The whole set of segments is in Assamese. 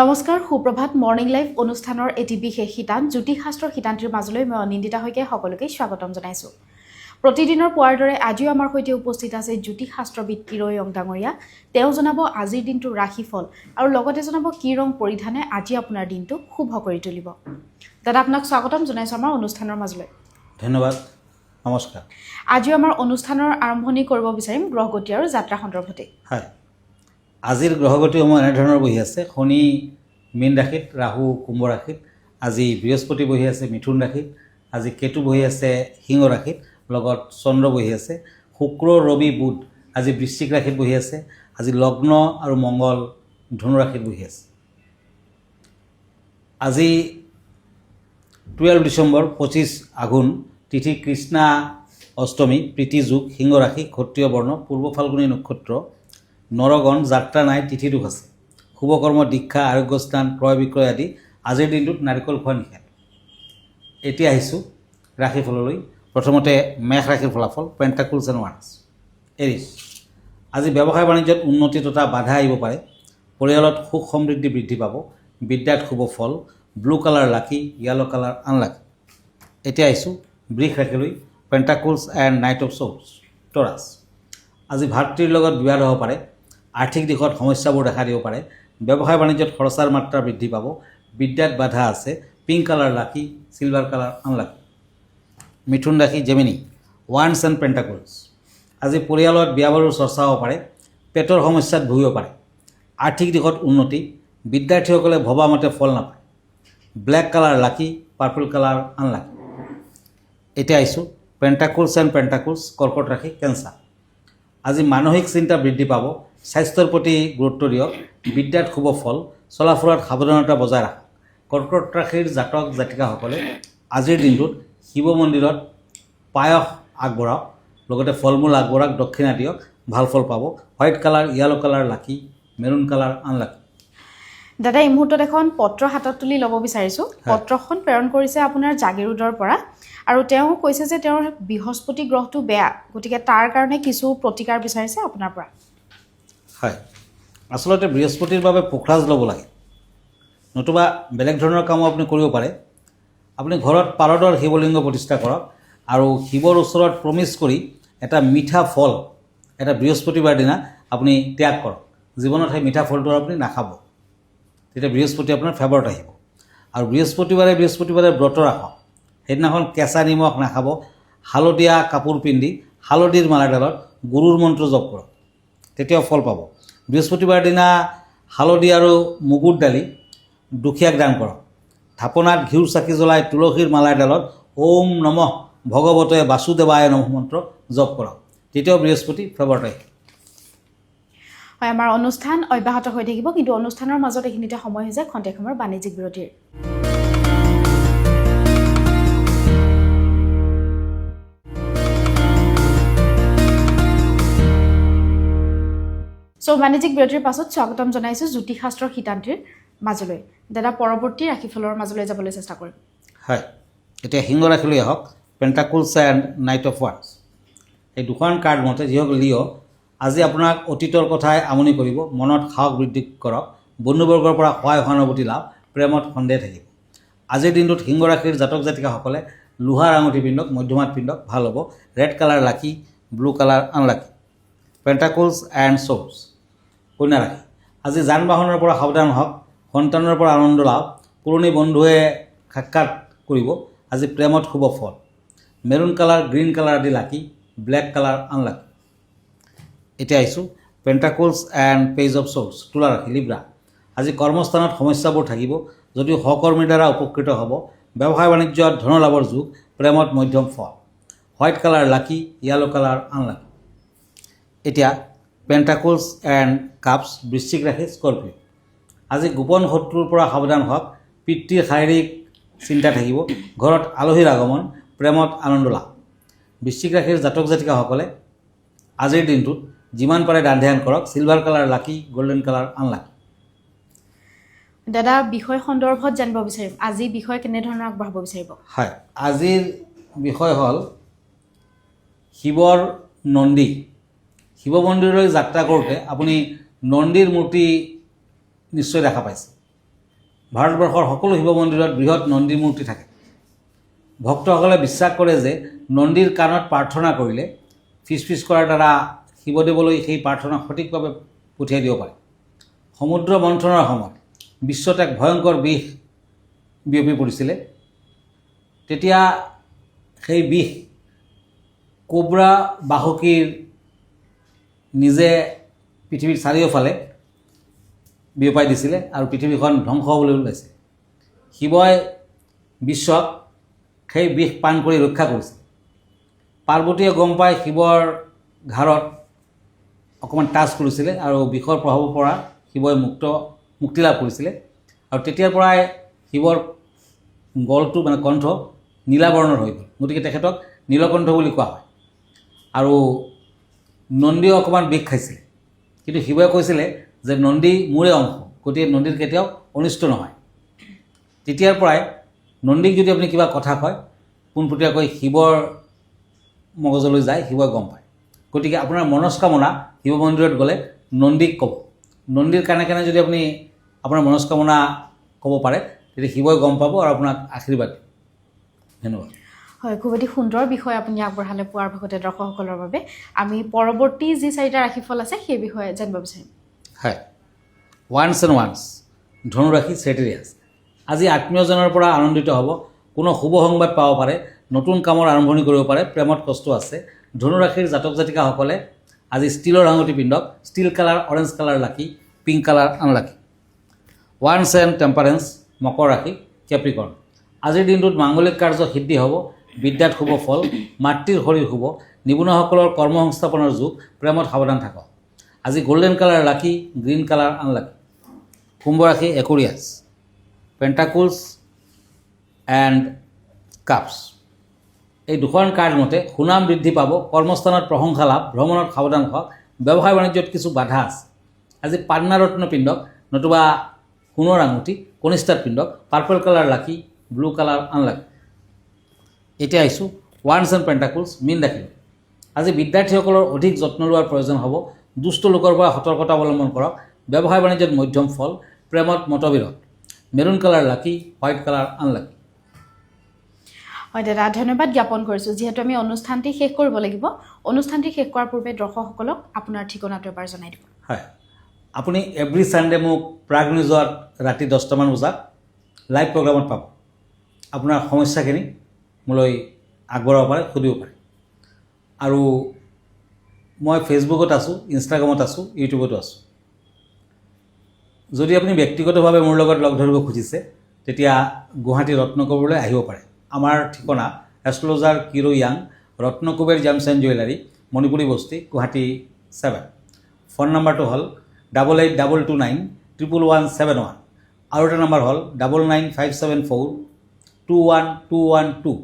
নমস্কাৰ সুপ্ৰভাত মৰ্নিং লাইভ অনুষ্ঠানৰ এটি বিশেষ শিতান জ্যোতিষশাস্ত্ৰৰ শিতান্তিৰ মাজলৈ মই অনিন্দিতা হৈকে সকলোকে স্বাগতম জনাইছোঁ। প্ৰতিদিনৰ পুৱাৰ দৰে আজিও আমাৰ সৈতে উপস্থিত আছে জ্যোতিষশাস্ত্ৰবিদ কিৰৈ অং ডাঙৰীয়া। তেওঁ জনাব আজিৰ দিনটোৰ ৰাশিফল আৰু লগতে জনাব কি ৰং পৰিধানে আজি আপোনাৰ দিনটো শুভ কৰি তুলিব। দাদা আপোনাক স্বাগতম জনাইছোঁ আমাৰ অনুষ্ঠানৰ মাজলৈ। ধন্যবাদ, নমস্কাৰ। আজিও আমাৰ অনুষ্ঠানৰ আৰম্ভণি কৰিব বিচাৰিম গ্ৰহগতি আৰু যাত্ৰা সন্দৰ্ভতে। হয়, আজিৰ গ্ৰহগতিসমূহ এনেধৰণৰ বহি আছে। শনি মীন ৰাশিত, ৰাহু কুম্ভ ৰাশিত, আজি বৃহস্পতি বহি আছে মিথুন ৰাশিত, আজি কেতু বহি আছে সিংহ ৰাশিত, লগত চন্দ্ৰ বহি আছে। শুক্ৰ ৰবি বুধ আজি বৃশ্চিক ৰাশিত বহি আছে। আজি লগ্ন আৰু মংগল ধনু ৰাশিত বহি আছে। আজি 12 ডিচেম্বৰ 25 আঘোণ তিথি কৃষ্ণা অষ্টমী, প্ৰীতি যোগ, সিংহ ৰাশি, ক্ষত্ৰিয় বৰ্ণ, পূৰ্ব ফাল্গুনী নক্ষত্ৰ, নৰগণ, যাত্ৰা নাই, তিথি দুখ আছে। শুভকৰ্ম, দীক্ষা, আৰোগ্য স্থান, ক্ৰয় বিক্ৰয় আদি আজিৰ দিনটোত নাৰিকল খোৱা নিষেধ। এতিয়া আহিছোঁ ৰাশিফললৈ। প্ৰথমতে মেষ ৰাশিৰ ফলাফল, পেণ্টাকুলছ এণ্ড ওৱান্স। এৰিছ, আজি ব্যৱসায় বাণিজ্যত উন্নতি তথা বাধা আহিব পাৰে। পৰিয়ালত সুখ সমৃদ্ধি বৃদ্ধি পাব। বিদ্যাত শুভ ফল। ব্লু কালাৰ লাকি, য়েলো কালাৰ আনলাকি। এতিয়া আহিছোঁ বৃষ ৰাশিলৈ, পেণ্টাকুলছ এণ্ড নাইট অফ শ্ব'ৰ্ডছ। টৰাছ, আজি ভাতৃৰ লগত বিবাদ হ'ব পাৰে। আৰ্থিক দিশত সমস্যাবোৰ দেখা দিব পাৰে। ব্যৱসায় বাণিজ্যত খৰচাৰ মাত্ৰা বৃদ্ধি পাব। বিদ্যাত বাধা আছে। পিংক কালাৰ লাকি, চিলভাৰ কালাৰ আনলাকি। মিথুন ৰাশি, জেমিনি, ওৱান্স এণ্ড পেণ্টাকুলছ, আজি পৰিয়ালত বিয়া বাৰুৰ চৰ্চা হ'ব পাৰে। পেটৰ সমস্যাত ভুগিব পাৰে। আৰ্থিক দিশত উন্নতি। বিদ্যাৰ্থীসকলে ভবামতে ফল নাপায়। ব্লেক কালাৰ লাকি, পাৰ্পল কালাৰ আনলাকি। এতিয়া আহিছোঁ পেণ্টাকুলছ এণ্ড পেণ্টাকুলছ, কৰ্কট ৰাশি, কেঞ্চাৰ, আজি মানসিক চিন্তা বৃদ্ধি পাব। স্বাস্থ্যৰ প্ৰতি গুৰুত্ব দিয়ক। বিদ্যাত শুভ ফল। চলাফুৰাত সাৱধানতা বজাই ৰাখক। কৰ্কট ৰাশিৰ জাতক জাতিকাসকলে আজিৰ দিনটোত শিৱ মন্দিৰত পায়স আগবঢ়াওক, লগতে ফল মূল আগবঢ়াওক, দক্ষিণা দিয়ক, ভাল ফল পাব। হোৱাইট কালাৰ, য়েলো কালাৰ লাকি, মেৰুণ কালাৰ আনলাকি। দাদা এই মুহূৰ্তত এখন পত্ৰ হাতত তুলি ল'ব বিচাৰিছোঁ। পত্ৰখন প্ৰেৰণ কৰিছে আপোনাৰ জাগিৰোডৰ পৰা, আৰু তেওঁ কৈছে যে তেওঁৰ বৃহস্পতি গ্ৰহটো বেয়া, গতিকে তাৰ কাৰণে কিছু প্ৰতিকাৰ বিচাৰিছে আপোনাৰ পৰা। হয়, আচলতে বৃহস্পতিৰ বাবে পোখৰাজ ল'ব লাগে, নতুবা বেলেগ ধৰণৰ কামো আপুনি কৰিব পাৰে। আপুনি ঘৰত পাৰদৰ শিৱলিংগ প্ৰতিষ্ঠা কৰক আৰু শিৱৰ ওচৰত প্ৰমিছ কৰি এটা মিঠা ফল এটা বৃহস্পতিবাৰ দিনা আপুনি ত্যাগ কৰক। জীৱনত সেই মিঠা ফলটো আপুনি নাখাব, তেতিয়া বৃহস্পতি আপোনাৰ ফেভৰত আহিব। আৰু বৃহস্পতিবাৰে ব্ৰত ৰাখক। সেইদিনাখন কেঁচা নিমখ নাখাব। হালধীয়া কাপোৰ পিন্ধি হালধিৰ মালাডালত গুৰুৰ মন্ত্ৰ জপ কৰক, তেতিয়াও ফল পাব। বৃহস্পতিবাৰ দিনা হালধি আৰু মগুৰ দালি দুখীয়াক দান কৰক। থাপনাত ঘিউৰ চাকি জ্বলাই তুলসীৰ মালাডালত ওম নমঃ ভগৱতে বাসুদেৱায় নমঃ মন্ত্ৰ জপ কৰক, তেতিয়াও বৃহস্পতি ফেভৰত আহিব। হয়, আমাৰ অনুষ্ঠান অব্যাহত হৈ থাকিব, কিন্তু অনুষ্ঠানৰ মাজত এইখিনিতে সময় হৈ যায় খন্তেক সময়ৰ বাণিজ্যিক বিৰতিৰ। বাণিজ্যিক বিৰতিৰ পাছত স্বাগতম জনাইছোঁ জ্যোতিষশাস্ত্ৰৰ শিতান্তিৰ মাজলৈ। দাদা পৰৱৰ্তী ৰাশিফলৰ মাজলৈ যাবলৈ চেষ্টা কৰিম। হয়, এতিয়া সিংহ ৰাশিলৈ আহক, পেণ্টাকুলছ এণ্ড নাইট অফ ওৱান্স। এই দুখন কাৰ্ড মতে যিসকল লিঅ', আজি আপোনাক অতীতৰ কথাই আমনি কৰিব। মনত সাহস বৃদ্ধি কৰক। বন্ধুবৰ্গৰ পৰা সহায় সহানুভূতি লাভ। প্ৰেমত সন্দেহ থাকিব। আজিৰ দিনটোত সিংহ ৰাশিৰ জাতক জাতিকাসকলে লোহাৰ আঙুঠি পিন্ধক, মধ্যমাত পিন্ধক, ভাল হ'ব। Red colour lucky, blue colour unlucky. Pentacles and swords, কন্যা ৰাশি, আজি যান বাহনৰ পৰা সাৱধান হওক। সন্তানৰ পৰা আনন্দ লাভ। পুৰণি বন্ধুৱে সাক্ষাৎ কৰিব। আজি প্ৰেমত শুভ ফল। মেৰুণ কালাৰ, গ্ৰীণ কালাৰ আদি লাকি, ব্লেক কালাৰ আনলাকি। এতিয়া আহিছোঁ পেণ্টাকুলছ এণ্ড পেজ অফ শ্ব'ৰ্ডছ, তুলা ৰাশি, লিব্ৰা, আজি কৰ্মস্থানত সমস্যাবোৰ থাকিব, যদিও সহকৰ্মীৰ দ্বাৰা উপকৃত হ'ব। ব্যৱসায় বাণিজ্যত ধনলাভৰ যুগ। প্ৰেমত মধ্যম ফল। হোৱাইট কালাৰ লাকি, য়েলো কালাৰ আনলাকি। এতিয়া পেণ্টাকুলছ এণ্ড কাপছ, বৃশ্চিক ৰাশি, স্কৰ্পিঅ, আজি গোপন শত্ৰুৰ পৰা সাৱধান হওক। পিতৃৰ শাৰীৰিক চিন্তা থাকিব। ঘৰত আলহীৰ আগমন। প্ৰেমত আনন্দ লাভ। বৃশ্চিক ৰাশিৰ জাতক জাতিকাসকলে আজিৰ দিনটোত যিমান পাৰে দান ধ্যান কৰক। চিলভাৰ কালাৰ লাকি, গল্ডেন কালাৰ আনলাকি। দাদা বিষয় সন্দৰ্ভত জানিব বিচাৰিম, আজি বিষয় কেনেধৰণৰ আগবঢ়াব বিচাৰিব? হয়, আজিৰ বিষয় হ'ল শিৱৰ নন্দী। শিৱ মন্দিৰলৈ যাত্ৰা কৰোঁতে আপুনি নন্দীৰ মূৰ্তি নিশ্চয় দেখা পাইছে। ভাৰতবৰ্ষৰ সকলো শিৱ মন্দিৰত বৃহৎ নন্দী মূৰ্তি থাকে। ভক্তসকলে বিশ্বাস কৰে যে নন্দীৰ কাণত প্ৰাৰ্থনা কৰিলে ফিচ কৰাৰ দ্বাৰা শিৱদেৱলৈ সেই প্ৰাৰ্থনা সঠিকভাৱে পঠিয়াই দিব পাৰে। সমুদ্ৰ মন্থনৰ সময়ত বিশ্বত এক ভয়ংকৰ বিষ বিয়পি পৰিছিলে। তেতিয়া সেই বিষ কোব্ৰা বাহকীৰ নিজে পৃথিৱীৰ চাৰিওফালে বিয়পাই দিছিলে আৰু পৃথিৱীখন ধ্বংস হ'বলৈ ওলাইছে। শিৱই বিশ্বক সেই বিষ পান কৰি ৰক্ষা কৰিছিল। পাৰ্বতীয়ে গম পাই শিৱৰ ঘাৰত অকণমান টাচ কৰিছিলে আৰু বিষৰ প্ৰভাৱৰ পৰা শিৱই মুক্তি লাভ কৰিছিলে। আৰু তেতিয়াৰ পৰাই শিৱৰ গলটো মানে কণ্ঠ নীলা বৰ্ণৰ হৈ গ'ল, গতিকে তেখেতক নীলকণ্ঠ বুলি কোৱা হয়। আৰু নন্দীয়ে অকণমান বিষ খাইছিলে, কিন্তু শিৱই কৈছিলে যে নন্দী মোৰে অংশ, গতিকে নন্দীৰ কেতিয়াও অনিষ্ট নহয়। তেতিয়াৰ পৰাই নন্দীক যদি আপুনি কিবা কথা কয় পোনপটীয়াকৈ শিৱৰ মগজলৈ যায়, শিৱই গম পায়। গতিকে আপোনাৰ মনস্কামনা শিৱ মন্দিৰত গ'লে নন্দীক ক'ব। নন্দীৰ কাণে কাণে যদি আপুনি আপোনাৰ মনস্কামনা ক'ব পাৰে তেতিয়া শিৱই গম পাব আৰু আপোনাক আশীৰ্বাদ দিব। ধন্যবাদ। হয়, খুব এটি সুন্দৰ বিষয় আপুনি আগবঢ়ালে পুৱাৰ ভাগতে দৰ্শকসকলৰ বাবে। আমি পৰৱৰ্তী যি 4টা ৰাশিফল আছে সেই বিষয়ে জানিব বিচাৰিম। হয়, ওৱান্স এণ্ড ওৱান্স ধনুৰাশি চেটেৰিয়াছ। আজি আত্মীয়জনৰ পৰা আনন্দিত হ'ব, কোনো শুভ সংবাদ পাব পাৰে, নতুন কামৰ আৰম্ভণি কৰিব পাৰে, প্ৰেমত কষ্ট আছে। ধনুৰাশিৰ জাতক জাতিকাসকলে আজি ষ্টীলৰ আঙুঠি পিন্ধক, steel colour, orange colour lucky, pink colour unlucky. ওৱান্স এণ্ড টেম্পাৰেঞ্চ মকৰ ৰাশি কেপ্ৰিকৰ্ণ। আজিৰ দিনটোত মাংগলিক কাৰ্য সিদ্ধি হ'ব, বিদ্যাত শুভ ফল, মাতৃৰ শৰীৰ শুভ, নিবনুৱাসকলৰ কৰ্মসংস্থাপনৰ যুগ, প্ৰেমত সাৱধান থাকক। আজি গল্ডেন কালাৰ লাকি, গ্ৰীণ কালাৰ আনলাকি। কুম্ভ ৰাশি একুৰিয়াছ পেণ্টাকুলছ এণ্ড কাপছ। এই দুখন কাৰ্ড মতে সুনাম বৃদ্ধি পাব, কৰ্মস্থানত প্ৰশংসা লাভ, ভ্ৰমণত সাৱধান হওক, ব্যৱসায় বাণিজ্যত কিছু বাধা আছে। আজি পান্নাৰত্ন পিন্ধক, নতুবা সোণৰ আঙুঠি কনিষ্ঠাত পিন্ধক, purple colour lucky, blue colour unlucky. এতিয়া আহিছোঁ ওৱান্স এণ্ড পেণ্টাকুলছ মীন ৰাশি। আজি বিদ্যাৰ্থীসকলৰ অধিক যত্ন লোৱাৰ প্ৰয়োজন হ'ব, দুষ্ট লোকৰ পৰা সতৰ্কতা অৱলম্বন কৰক, ব্যৱসায় বাণিজ্যত মধ্যম ফল, প্ৰেমত মতবিৰোধ। মেৰুণ কালাৰ লাকি, হোৱাইট কালাৰ আনলাকি। হয় দাদা, ধন্যবাদ জ্ঞাপন কৰিছোঁ। যিহেতু আমি অনুষ্ঠানটি শেষ কৰিব লাগিব, অনুষ্ঠানটি শেষ কৰাৰ পূৰ্বে দৰ্শকসকলক আপোনাৰ ঠিকনাটো এবাৰ জনাই দিব। হয়, আপুনি এভৰি ছানডে মোক প্ৰাগ নিউজত ৰাতি 10টামান বজাত লাইভ প্ৰগ্ৰামত পাব। আপোনাৰ সমস্যাখিনি মোলৈ আগবঢ়াব পাৰে, সুধিব পাৰে। আৰু মই ফেচবুকত আছোঁ, ইনষ্টাগ্ৰামত আছোঁ, ইউটিউবতো আছোঁ। যদি আপুনি ব্যক্তিগতভাৱে মোৰ লগত লগ ধৰিব খুজিছে তেতিয়া গুৱাহাটী ৰত্নকুবেৰলৈ আহিব পাৰে। আমাৰ ঠিকনা astrologer Kiro Yang, Ratnakuber gems and jewellery, Manipuri Basti, Guwahati 7। Phone নম্বৰটো হ'ল 8822911171। আৰু এটা নম্বৰ হ'ল 9957421212।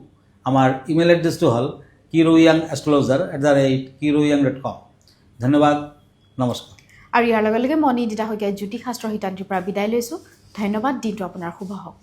আমাৰ ইমেইল এড্ৰেছটো হ'ল kiroyangastrologer@kiroyang.com। ধন্যবাদ, নমস্কাৰ। আৰু ইয়াৰ লগে লগে মই নিদিতা শইকীয়াই জ্যোতিষ শাস্ত্ৰ সিদ্ধান্তিৰ পৰা বিদায় লৈছোঁ। ধন্যবাদ, দিনটো আপোনাৰ শুভ হওক।